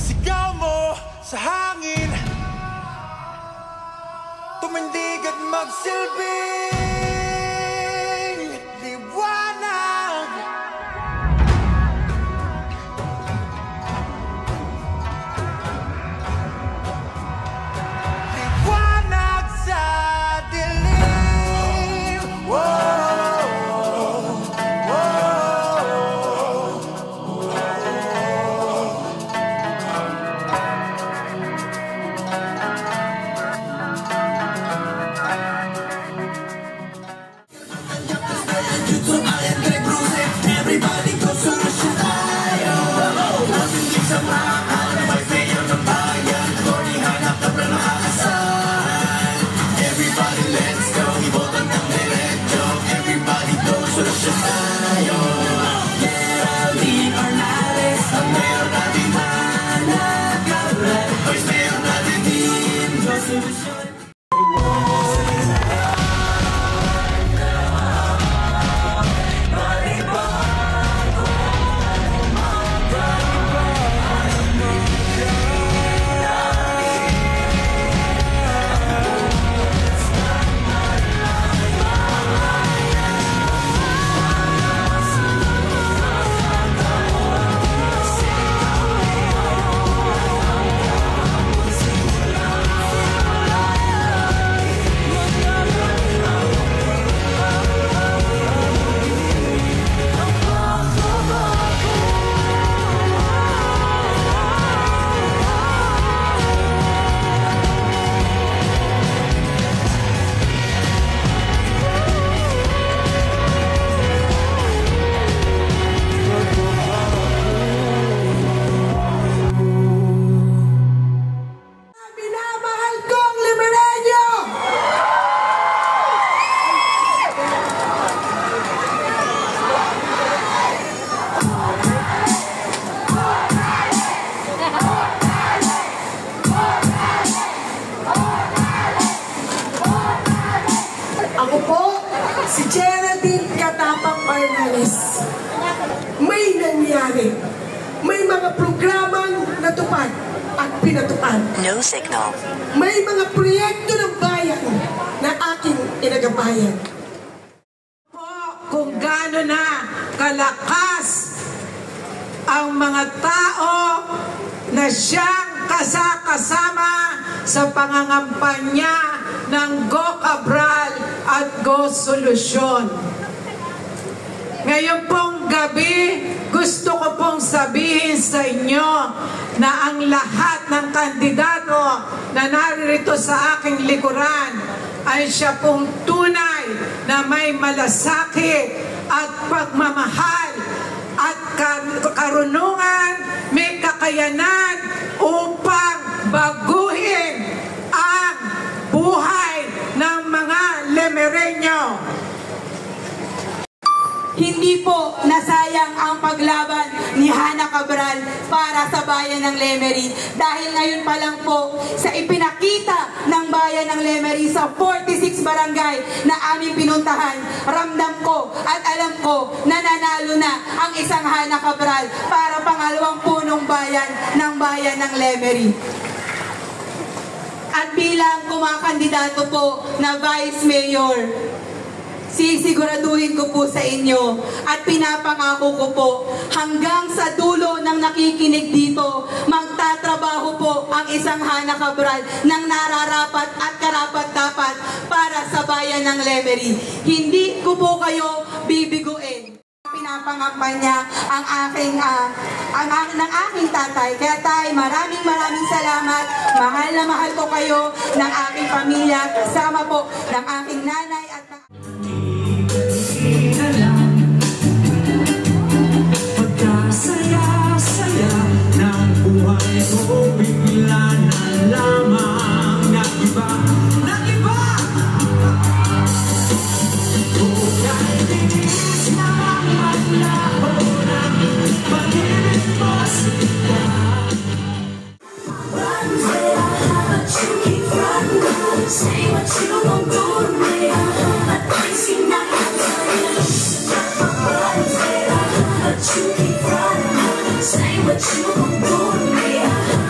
sigaw mo sa hangin, tumindig at magsilbing liwanag. Liwanag sa dilim. Everybody go solution tayo. Masindig sa mahal, may mayor ng bayan. Corny hanap na pra nakakasan. Everybody let's go, ibotan ng diretso. Everybody go solution tayo. Geraldine Ornales, ang mayor natin hanap karan. Vice mayor natin din, go solution. Ako po, si Geraldine Katapang Ornales. May nangyari. May mga programang natupad at pinatupad. No signal. May mga proyekto ng bayan na aking inagabayan. Po, kung gaano na kalakas ang mga tao na siyang kasama sa pangangampanya ng Go Cabral at Go Solusyon. Ngayon pong gabi, gusto ko pong sabihin sa inyo na ang lahat ng kandidato na naririto sa aking likuran ay siya pong tunay na may malasakit at pagmamahal at karunungan, may kakayanan upang baguhin ang buhay ng mga Lemereño. Hindi po nasayang ang paglaban ni Hana Cabral para sa bayan ng Lemery dahil ngayon pa lang po sa ipinakita ng bayan ng Lemery sa 46 barangay na aming pinuntahan, ramdam ko at alam ko na nanalo na ang isang Hana Cabral para pangalawang punong bayan ng Lemery. At bilang kumakandidato po na Vice Mayor, sisiguraduhin ko po sa inyo at pinapangako ko po hanggang sa dulo ng nakikinig dito, magtatrabaho po ang isang Hana Cabral ng nararapat at karapat-dapat para sa bayan ng Lemery. Hindi ko po kayo bibiguin. Pinapangampanya ang aking tatay. Kaya tay, maraming salamat. Mahal na mahal ko kayo ng aking pamilya, kasama po ng aking nanay at Pagkasaya-saya ng buhay ko, bigla na lamang nag-iba. Kahit tinis na maglaho ng pag-ibig mo sila. One day I have a tricky front. Say what you won't do to me, but I see nothing. One day I have a tricky front. Say what you won't do to me.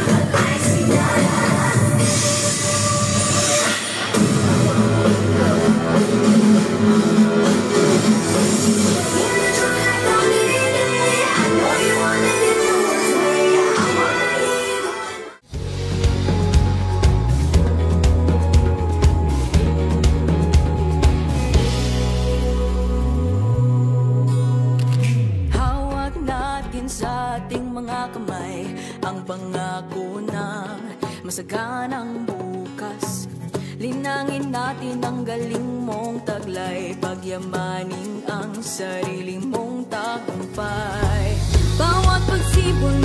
mga kamay ang pangako ng masaganang bukas. Linangin natin ang galing mong taglay, pagyamanin ang sarili mong tagumpay. Bawat pagsibol